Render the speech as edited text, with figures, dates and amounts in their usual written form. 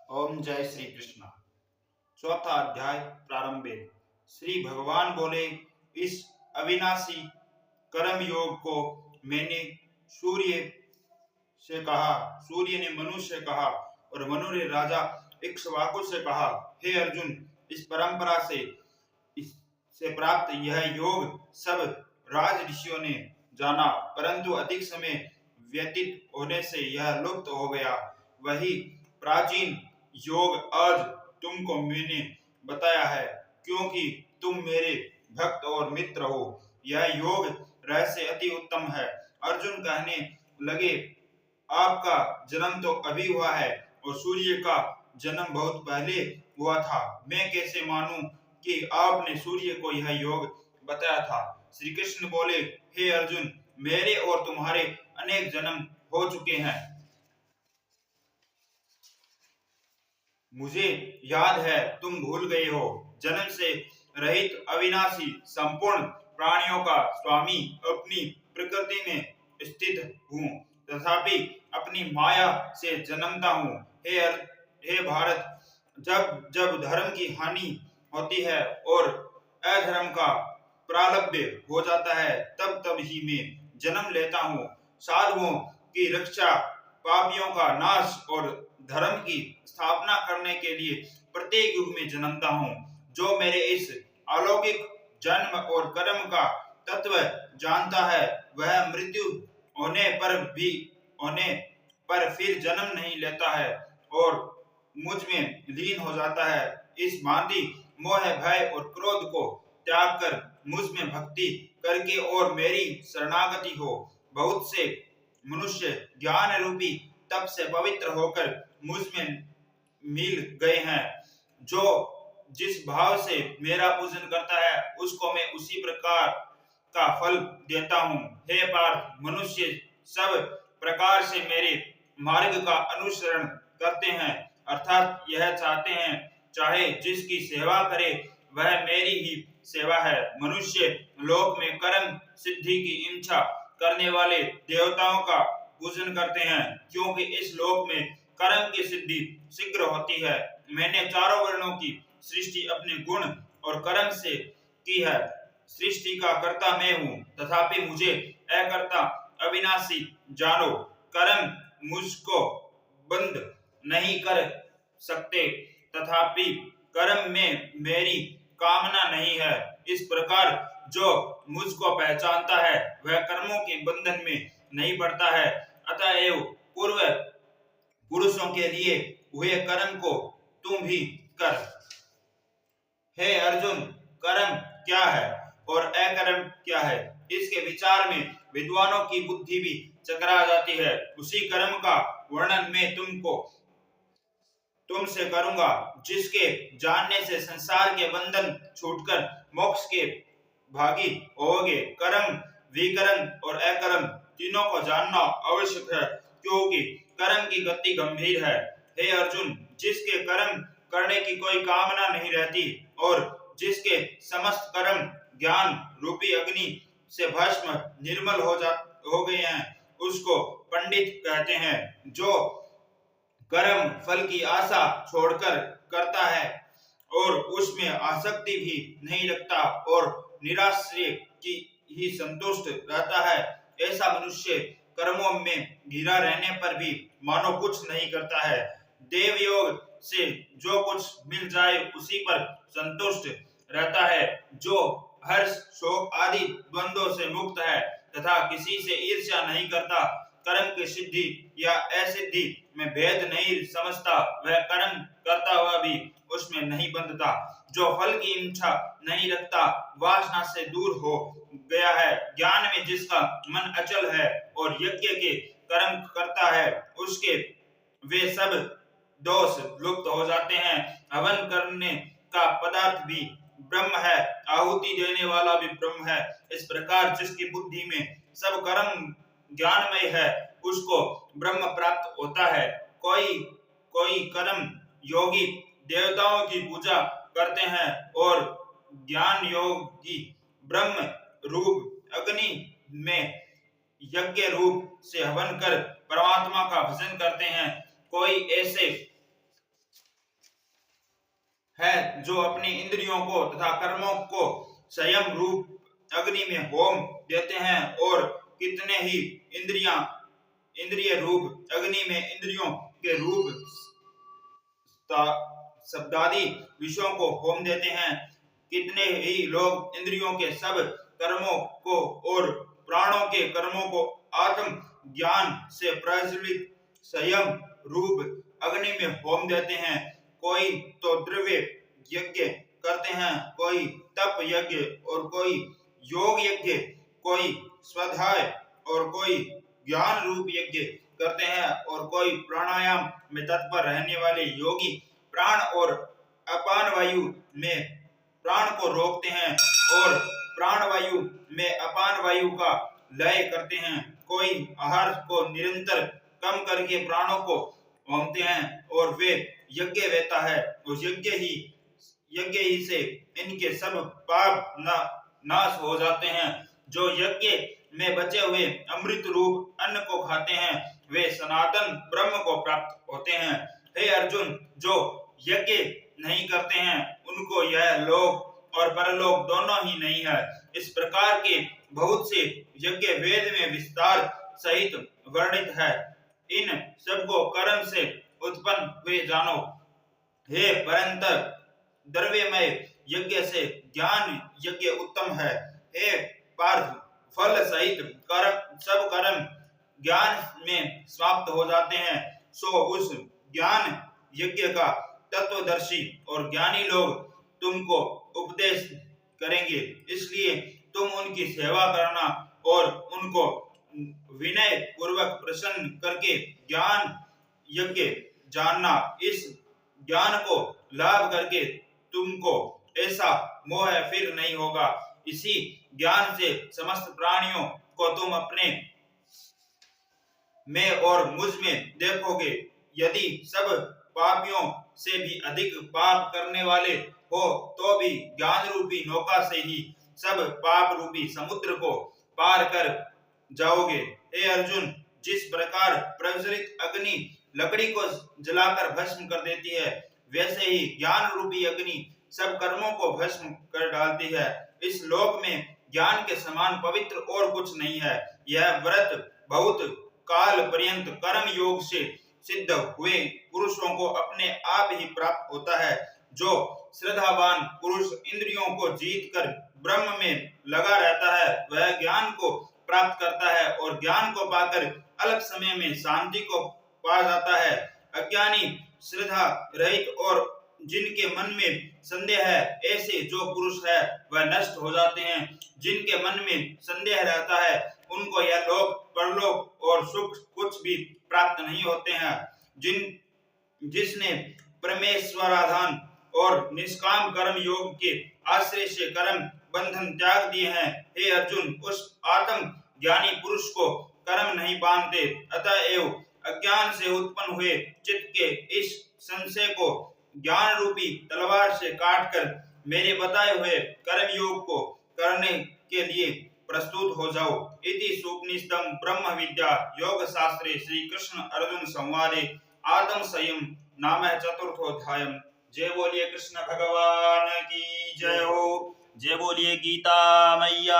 ओम जय श्री कृष्ण। चौथा अध्याय प्रारंभे श्री भगवान बोले, इस अविनाशी कर्म योग को मैंने सूर्य सूर्य ने मनु से कहा और मनु ने राजा इक्ष्वाकु से कहा, हे अर्जुन, इस परंपरा से इससे प्राप्त यह योग सब राज ऋषियों ने जाना, परंतु अधिक समय व्यतीत होने से यह लुप्त हो गया। वही प्राचीन योग आज तुमको मैंने बताया है, क्योंकि तुम मेरे भक्त और मित्र हो। यह योग रहस्य अति उत्तम है। अर्जुन कहने लगे, आपका जन्म तो अभी हुआ है और सूर्य का जन्म बहुत पहले हुआ था। मैं कैसे मानूं कि आपने सूर्य को यह योग बताया था। श्री कृष्ण बोले, हे अर्जुन, मेरे और तुम्हारे अनेक जन्म हो चुके हैं। मुझे याद है, तुम भूल गए हो। जन्म से रहित अविनाशी संपूर्ण प्राणियों का स्वामी अपनी प्रकृति में स्थित हूँ, तथापि अपनी माया से जन्मता हूँ। हे भारत, जब जब धर्म की हानि होती है और अधर्म का प्रारब्ध हो जाता है, तब तब ही मैं जन्म लेता हूँ। साधुओं की रक्षा, पापियों का नाश और धर्म की स्थापना करने के लिए प्रत्येक युग में जन्मता हूँ। जो मेरे इस अलौकिक जन्म और कर्म का तत्व जानता है, वह मृत्यु होने पर फिर जन्म नहीं लेता है और मुझ में लीन हो जाता है। इस भांति मोह, भय और क्रोध को त्याग कर मुझ में भक्ति करके और मेरी शरणागति हो। बहुत से मनुष्य ज्ञान रूपी तप से पवित्र होकर मुझ में मिल गए हैं। जो जिस भाव से मेरा पूजन करता है, उसको मैं उसी प्रकार का फल देता हूँ। हे पार्थ, मनुष्य सब प्रकार से मेरे मार्ग का अनुसरण करते हैं, अर्थात यह चाहते हैं चाहे जिसकी सेवा करे वह मेरी ही सेवा है। मनुष्य लोक में कर्म सिद्धि की इच्छा करने वाले देवताओं का पूजन करते हैं, क्योंकि इस लोक में कर्म की सिद्धि शीघ्र होती है। मैंने चारों वर्णों की सृष्टि अपने गुण और कर्म से की है। सृष्टि का कर्ता मैं हूँ, तथापि मुझे अकर्ता अविनाशी जानो। कर्म मुझको बंद नहीं कर सकते, तथापि कर्म में मेरी कामना नहीं है। इस प्रकार जो मुझको पहचानता है, वह कर्मों के बंधन में नहीं पड़ता है। अतएव पूर्व पुरुषों के लिए हुए कर्म को तुम भी कर। हे अर्जुन, कर्म क्या है और अकर्म क्या है, इसके विचार में विद्वानों की बुद्धि भी चकरा जाती है। उसी कर्म का वर्णन मैं तुमसे करूंगा, जिसके जानने से संसार के बंधन छूटकर मोक्ष के भागी होगे। कर्म, विकर्म और अकर्म तीनों को जानना आवश्यक है, क्योंकि कर्म की गति गंभीर है। हे अर्जुन, जिसके कर्म करने की कोई कामना नहीं रहती और जिसके समस्त कर्म ज्ञान रूपी अग्नि से भस्म निर्मल हो गए हैं, उसको पंडित कहते हैं। जो कर्म फल की आशा छोड़कर करता है और उसमें आसक्ति भी नहीं रखता और निराश्रय की ही संतुष्ट रहता है, ऐसा मनुष्य कर्मों में घिरा रहने पर भी मानो कुछ नहीं करता है। देव योग से जो कुछ मिल जाए उसी पर संतुष्ट रहता है। जो हर्ष, शोक आदि द्वंद्वों से मुक्त है तथा किसी से ईर्ष्या नहीं करता, कर्म की सिद्धि या असिद्धि में भेद नहीं समझता, वह कर्म करता हुआ भी उसमें नहीं बंधता। जो फल की इच्छा नहीं रखता, वासना से दूर हो गया है, ज्ञान में जिसका मन अचल है और यज्ञ के कर्म करता है, उसके वे सब दोष लुप्त हो जाते हैं। हवन करने का पदार्थ भी ब्रह्म है, आहुति देने वाला भी ब्रह्म है। इस प्रकार जिसकी बुद्धि में सब कर्म ज्ञानमय है, उसको ब्रह्म प्राप्त होता है। कोई कोई कर्म योगी देवताओं की पूजा करते हैं और ज्ञान योगी ब्रह्म रूप अग्नि में यज्ञ रूप से हवन कर परमात्मा का भजन करते हैं। कोई ऐसे है, जो अपनी इंद्रियों को तथा कर्मों को संयम रूप अग्नि में होम देते हैं, और कितने ही इंद्रिय रूप अग्नि में इंद्रियों के रूप शब्दादि विषयों को होम देते हैं। कितने ही लोग इंद्रियों के सब कर्मों को और प्राणों के कर्मों को आत्म ज्ञान से प्रज्वलित संयम रूप अग्नि में होम देते हैं। कोई तो द्रव्य यज्ञ करते हैं, कोई तप यज्ञ, और कोई योग यज्ञ, कोई स्वाध्याय और कोई ज्ञान रूप यज्ञ करते हैं, और कोई प्राणायाम में तत्पर रहने वाले योगी प्राण और अपान वायु में प्राण को रोकते हैं, और प्राण वायु में अपान वायु का लय करते हैं। कोई आहार को निरंतर कम करके प्राणों को होमते हैं, और वे यज्ञ वेता है। उस यज्ञ ही से इनके सब पाप नाश हो जाते हैं। जो यज्ञ में बचे हुए अमृत रूप अन्न को खाते हैं, वे सनातन ब्रह्म को प्राप्त होते हैं। हे अर्जुन, जो यज्ञ नहीं करते हैं, उनको यह लोक और परलोक दोनों ही नहीं है। इस प्रकार के बहुत से यज्ञ वेद में विस्तार सहित वर्णित है। इन सबको कर्म से उत्पन्न हुए जानो। हे परंत द्रव्यमय यज्ञ से ज्ञान यज्ञ उत्तम है। हे पार्थ, फल सहित सब कर्म ज्ञान में समाप्त हो जाते हैं, सो उस ज्ञान यज्ञ का तत्वदर्शी और ज्ञानी लोग तुमको उपदेश करेंगे। इसलिए तुम उनकी सेवा करना और उनको विनय पूर्वक प्रसन्न करके ज्ञान यज्ञ जानना। इस ज्ञान को लाभ करके तुमको ऐसा मोह फिर नहीं होगा। इसी ज्ञान से समस्त प्राणियों को तुम अपने में और मुझ में देखोगे। यदि सब पापियों से भी अधिक पाप करने वाले हो, तो भी ज्ञान रूपी नौका से ही सब पाप रूपी समुद्र को पार कर जाओगे। हे अर्जुन, जिस प्रकार प्रज्वलित अग्नि लकड़ी को जलाकर भस्म कर देती है, वैसे ही ज्ञान रूपी अग्नि सब कर्मों को भस्म कर डालती है। इस लोक में ज्ञान के समान पवित्र और कुछ नहीं है। यह व्रत बहुत काल पर्यंत कर्म योग से सिद्ध हुए पुरुषों को अपने आप ही प्राप्त होता है। जो श्रद्धावान पुरुष इंद्रियों को जीत कर ब्रह्म में लगा रहता है, वह ज्ञान को प्राप्त करता है, और ज्ञान को पाकर अल्प समय में शांति को पा जाता है। अज्ञानी, श्रद्धा रहित और जिनके मन में संदेह है, ऐसे जो पुरुष है वह नष्ट हो जाते हैं। जिनके मन में संदेह रहता है, उनको यह लोक परलोक और सुख कुछ भी प्राप्त नहीं होते हैं। जिसने परमेश्वराधान और निष्काम कर्म योग के आश्रय से कर्म बंधन त्याग दिए हैं, हे अर्जुन, उस आत्म ज्ञानी पुरुष को कर्म नहीं बांधते। अतएव अज्ञान से उत्पन्न हुए चित्त के इस संशय को ज्ञान रूपी तलवार से काटकर मेरे बताए हुए कर्म योग को करने के लिए प्रस्तुत हो जाओ। इति सुपनिषदं ब्रह्म विद्या योग शास्त्रे श्री कृष्ण अर्जुन संवादे आत्म संयम नाम चतुर्थोध्यायम्। जय बोलिए कृष्ण भगवान की जय हो। जय बोलिए गीता मैया।